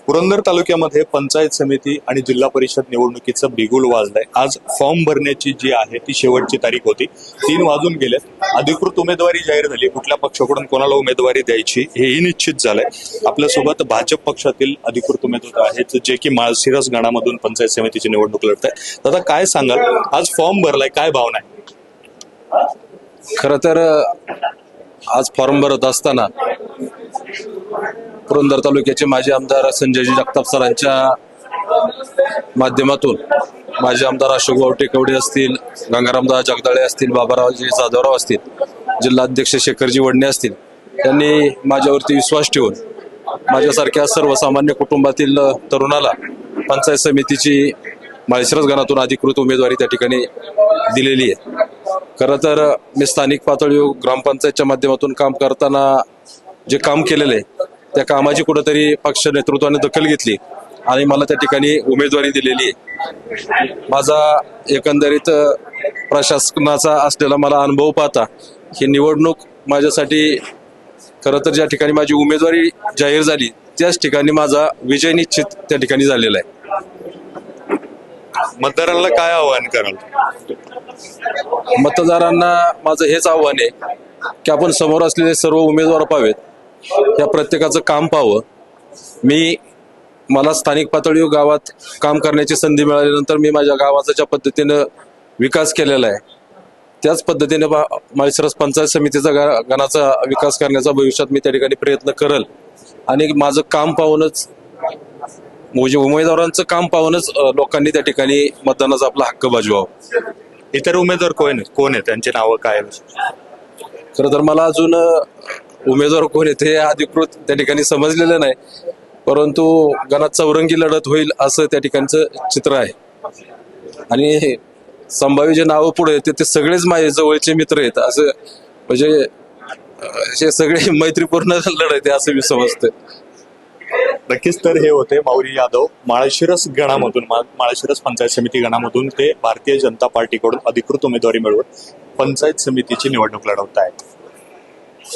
पुरंदर तालुक्यामध्ये पंचायत समिती आणि जिल्हा परिषद निवडणुकीचं बिगुल वाजलंय। आज फॉर्म भरण्याची जी आहे ती शेवटची तारीख होती। 3 वाजून गेलेत। अधिकृत उमेदवारी जाहीर झाली। कुठल्या पक्षाकडून कोणाला उमेदवारी द्यायची हेही निश्चित झालंय। आपल्यासोबत भाजप पक्षातील अधिकृत उमेदवार आहेत जे की माळशिरस गणामधून पंचायत समितीची निवडणूक लढत आहेत। दादा काय सांगाल, आज फॉर्म भरलाय, काय भावना आहे? खरं तर आज फॉर्म भरत असताना पुरंदर तालुक्याचे माजी आमदार संजयजी जगताप सरांच्या माध्यमातून माजी आमदार अशोकभाऊ टेकवडे असतील, गंगारामदास जगदाळे असतील, बाबारावजी जाधवराव असतील, जिल्हाध्यक्ष शेखरजी वडणे असतील, त्यांनी माझ्यावरती विश्वास ठेवून माझ्यासारख्या सर्वसामान्य कुटुंबातील तरुणाला पंचायत समितीची माळशिरस गणातून अधिकृत उमेदवारी त्या ठिकाणी दिलेली आहे। खरं तर मी स्थानिक पातळीवर ग्रामपंचायतच्या माध्यमातून काम करताना जे काम केलेलं आहे त्या कामाची कुठेतरी पक्ष नेतृत्वाने दखल घेतली आणि मला त्या ठिकाणी उमेदवारी दिलेली आहे। माझा एकंदरीत प्रशासनाचा असलेला मला अनुभव पाहता ही निवडणूक माझ्यासाठी खरं तर ज्या ठिकाणी माझी उमेदवारी जाहीर झाली त्याच ठिकाणी माझा विजय निश्चित त्या ठिकाणी झालेला आहे। मतदारांना काय आवाहन कराल? मतदारांना माझं हेच आव्हान आहे की आपण समोर असलेले सर्व उमेदवार पाहावेत, या प्रत्येकाचं काम पाहावं। मला स्थानिक पातळीवर गावात काम करण्याची संधी मिळाल्यानंतर मी माझ्या गावाचा ज्या पद्धतीनं विकास केलेला आहे त्याच पद्धतीने माळशिरस पंचायत समितीचा गणाचा विकास करण्याचा भविष्यात मी त्या ठिकाणी प्रयत्न करेल आणि माझं काम पाहूनच म्हणजे उमेदवारांचं काम पाहूनच लोकांनी त्या ठिकाणी मतदानाचा आपला हक्क बजवावा। इतर उमेदवार कोण आहेत, त्यांचे नावं काय? खरं तर मला अजून उमेदवार कोण आहेत हे अधिकृत त्या ठिकाणी समजलेलं नाही, परंतु गणात चौरंगी लढत होईल असं त्या ठिकाणचं चित्र आहे आणि संभाव्य जे नावं पुढे येते ते सगळेच माझे जवळचे मित्र आहेत। असं म्हणजे हे सगळे मैत्रीपूर्ण लढत आहे असं मी समजते। नक्कीच तर हे होते माऊली यादव, माळशिरस गणामधून माळशिरस पंचायत समिती गणामधून ते भारतीय जनता पार्टीकडून अधिकृत उमेदवारी मिळवून पंचायत समितीची निवडणूक लढवत आहेत।